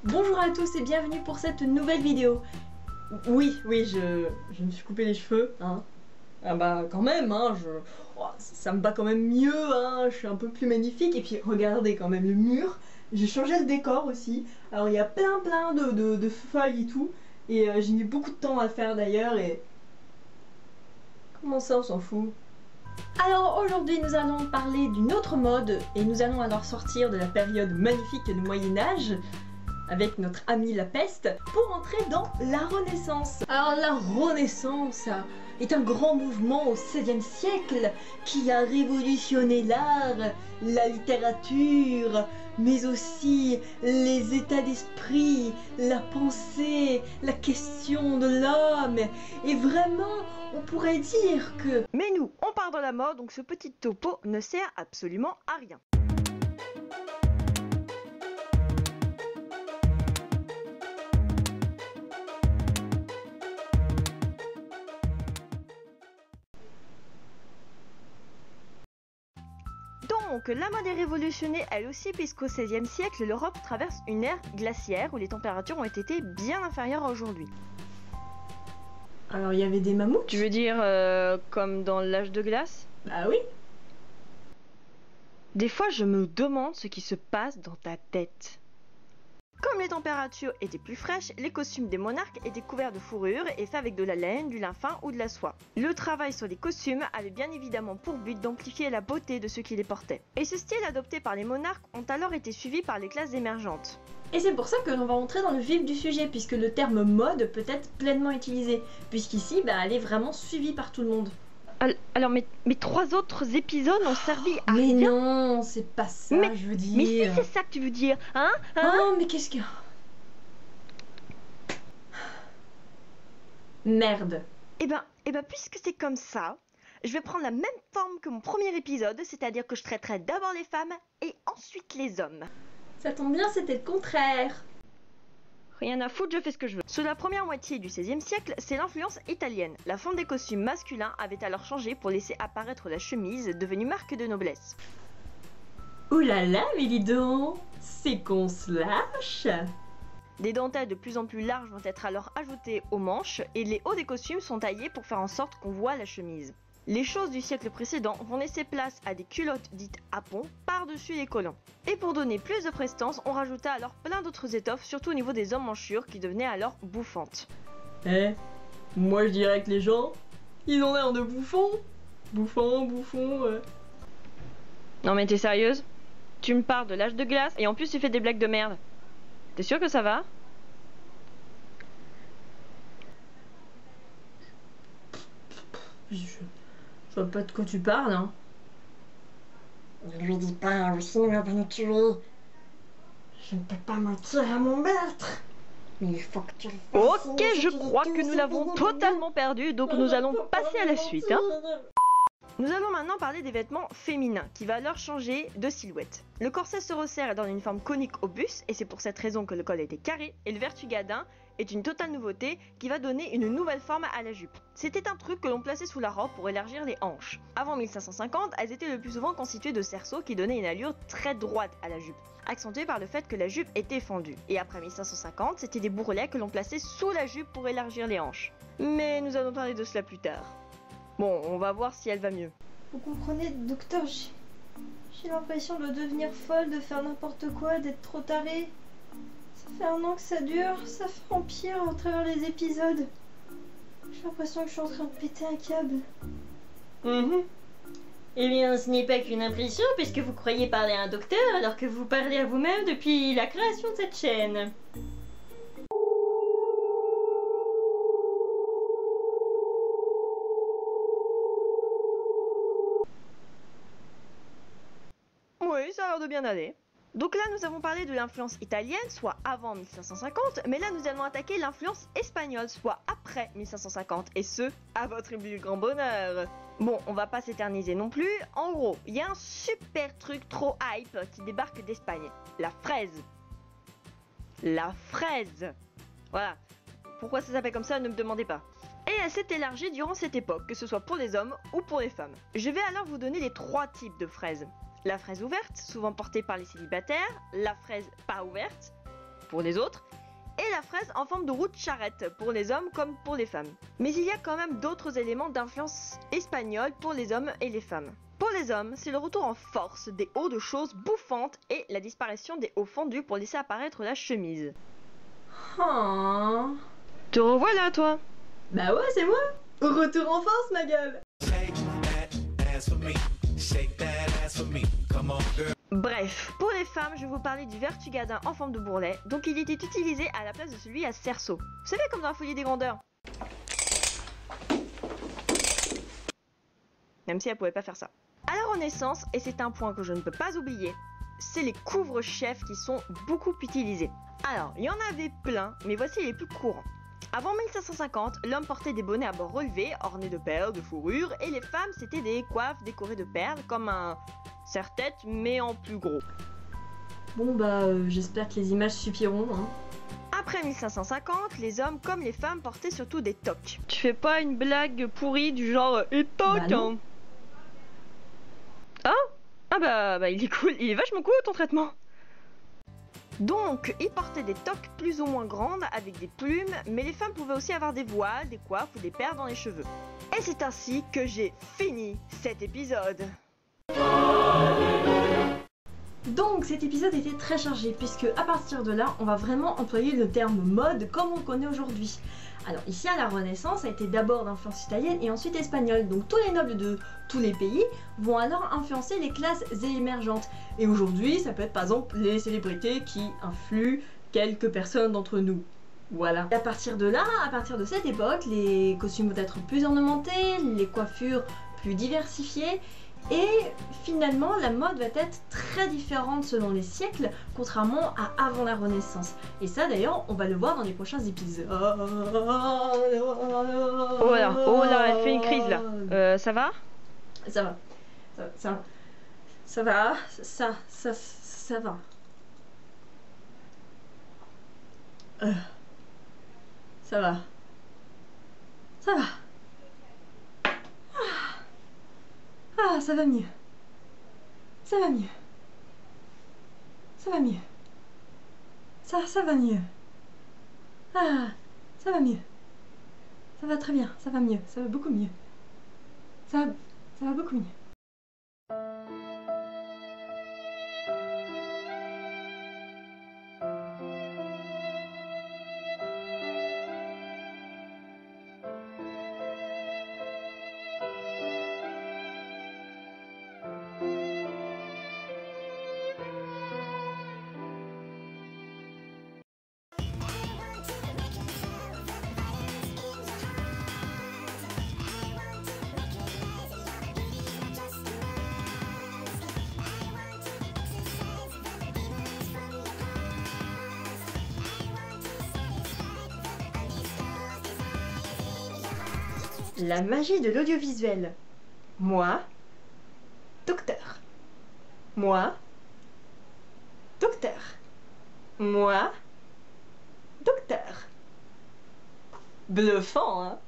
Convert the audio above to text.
Bonjour à tous et bienvenue pour cette nouvelle vidéo. Oui, je me suis coupé les cheveux, hein. Ah bah quand même, hein, ça me va quand même mieux, hein, je suis un peu plus magnifique. Et puis regardez quand même le mur, j'ai changé le décor aussi. Alors il y a plein de feuilles et tout. Et j'ai mis beaucoup de temps à le faire d'ailleurs et... Comment ça on s'en fout? Alors aujourd'hui nous allons parler d'une autre mode et nous allons alors sortir de la période magnifique du Moyen-Âge avec notre ami la peste pour entrer dans la Renaissance. Alors la Renaissance est un grand mouvement au XVIe siècle qui a révolutionné l'art, la littérature, mais aussi les états d'esprit, la pensée, la question de l'homme. Et vraiment, on pourrait dire que... Mais nous, on part dans la mode, donc ce petit topo ne sert absolument à rien. Donc, la mode est révolutionnée elle aussi puisqu'au XVIe siècle, l'Europe traverse une ère glaciaire où les températures ont été bien inférieures à aujourd'hui. Alors il y avait des mammouths? Tu veux dire comme dans l'âge de glace? Bah oui. Des fois, je me demande ce qui se passe dans ta tête. Comme les températures étaient plus fraîches, les costumes des monarques étaient couverts de fourrure et faits avec de la laine, du lin fin ou de la soie. Le travail sur les costumes avait bien évidemment pour but d'amplifier la beauté de ceux qui les portaient. Et ce style adopté par les monarques ont alors été suivi par les classes émergentes. Et c'est pour ça que l'on va entrer dans le vif du sujet, puisque le terme mode peut être pleinement utilisé, puisqu'ici, elle est vraiment suivie par tout le monde. Alors, mes 3 autres épisodes ont servi à mais rien. Non, c'est pas ça, je veux dire. Mais si c'est ça que tu veux dire, hein? Oh, mais qu'est-ce que... Merde. Eh ben, puisque c'est comme ça, je vais prendre la même forme que mon premier épisode, c'est-à-dire que je traiterai d'abord les femmes et ensuite les hommes. Ça tombe bien, c'était le contraire. Rien à foutre, je fais ce que je veux. Sous la première moitié du XVIe siècle, c'est l'influence italienne. La forme des costumes masculins avait alors changé pour laisser apparaître la chemise, devenue marque de noblesse. Ouh là là, mais dis donc, c'est qu'on se lâche. Des dentelles de plus en plus larges vont être alors ajoutées aux manches et les hauts des costumes sont taillés pour faire en sorte qu'on voit la chemise. Les choses du siècle précédent vont laisser place à des culottes dites à pont par-dessus les collants. Et pour donner plus de prestance, on rajouta alors plein d'autres étoffes, surtout au niveau des emmanchures qui devenaient alors bouffantes. Moi je dirais que les gens, ils ont l'air de bouffons. Bouffons, Non mais t'es sérieuse? Tu me parles de l'âge de glace et en plus tu fais des blagues de merde. T'es sûr que ça va? Je vois pas de quoi tu parles, hein. Ne lui dis pas, sinon il va nous tuer. Je ne peux pas mentir à mon maître. Mais il faut que tu le fasses. Ok, je crois que nous l'avons totalement perdu, donc nous allons passer à la suite, hein. Nous allons maintenant parler des vêtements féminins, qui va alors changer de silhouette. Le corset se resserre et donne une forme conique au buste, et c'est pour cette raison que le col était carré, et le vertugadin est une totale nouveauté qui va donner une nouvelle forme à la jupe. C'était un truc que l'on plaçait sous la robe pour élargir les hanches. Avant 1550, elles étaient le plus souvent constituées de cerceaux qui donnaient une allure très droite à la jupe, accentuée par le fait que la jupe était fendue. Et après 1550, c'était des bourrelets que l'on plaçait sous la jupe pour élargir les hanches. Mais nous allons parler de cela plus tard. Bon, on va voir si elle va mieux. Vous comprenez, docteur, j'ai l'impression de devenir folle, de faire n'importe quoi, d'être trop tarée. Ça fait 1 an que ça dure, ça fait empire au travers les épisodes. J'ai l'impression que je suis en train de péter un câble. Eh bien, ce n'est pas qu'une impression, puisque vous croyez parler à un docteur alors que vous parlez à vous-même depuis la création de cette chaîne. Oui, ça a l'air de bien aller. Donc là, nous avons parlé de l'influence italienne, soit avant 1550, mais là, nous allons attaquer l'influence espagnole, soit après 1550, et ce, à votre plus grand bonheur. Bon, on va pas s'éterniser non plus. En gros, il y a un super truc trop hype qui débarque d'Espagne. La fraise. La fraise. Voilà. Pourquoi ça s'appelle comme ça, ne me demandez pas. Et elle s'est élargie durant cette époque, que ce soit pour les hommes ou pour les femmes. Je vais alors vous donner les 3 types de fraises. La fraise ouverte, souvent portée par les célibataires, la fraise pas ouverte, pour les autres, et la fraise en forme de roue de charrette pour les hommes comme pour les femmes. Mais il y a quand même d'autres éléments d'influence espagnole pour les hommes et les femmes. Pour les hommes, c'est le retour en force des hauts de choses bouffantes et la disparition des hauts fendus pour laisser apparaître la chemise. Oh. Te revoilà toi. Bah ouais, c'est moi. Retour en force, ma gueule. Bref, pour les femmes, je vais vous parler du vertugadin en forme de bourrelet, donc il était utilisé à la place de celui à cerceau. Vous savez, comme dans la folie des grandeurs. Même si elle pouvait pas faire ça. À la Renaissance, et c'est un point que je ne peux pas oublier, c'est les couvre-chefs qui sont beaucoup utilisés. Alors, il y en avait plein, mais voici les plus courants. Avant 1550, l'homme portait des bonnets à bords relevés, ornés de perles, de fourrure, et les femmes, c'était des coiffes décorées de perles, comme un serre-tête, mais en plus gros. Bon bah, j'espère que les images suffiront, hein. Après 1550, les hommes comme les femmes portaient surtout des toques. Tu fais pas une blague pourrie du genre « et toque Bah non. hein ». Ah bah il est cool, il est vachement cool ton traitement. Donc, ils portaient des toques plus ou moins grandes avec des plumes, mais les femmes pouvaient aussi avoir des voiles, des coiffes ou des perles dans les cheveux. Et c'est ainsi que j'ai fini cet épisode. Donc cet épisode était très chargé puisque à partir de là on va vraiment employer le terme mode comme on le connaît aujourd'hui. Alors ici à la Renaissance ça a été d'abord d'influence italienne et ensuite espagnole, donc tous les nobles de tous les pays vont alors influencer les classes émergentes. Et aujourd'hui ça peut être par exemple les célébrités qui influent quelques personnes d'entre nous. Voilà. Et à partir de là, à partir de cette époque, les costumes vont être plus ornementés, les coiffures plus diversifiées. Et finalement, la mode va être très différente selon les siècles, contrairement à avant la Renaissance. Et ça, d'ailleurs, on va le voir dans les prochains épisodes. Oh là, elle fait une crise là. Ça va? Ça va. Ça va. Ça va. Ça va. Ça va. Ah, ça va mieux. Ça va mieux. Ça va mieux. Ça va mieux. Ah, ça va mieux. Ça va très bien, ça va mieux, ça va beaucoup mieux. Ça va beaucoup mieux. La magie de l'audiovisuel. Moi, docteur. Moi, docteur. Moi, docteur. Bluffant, hein?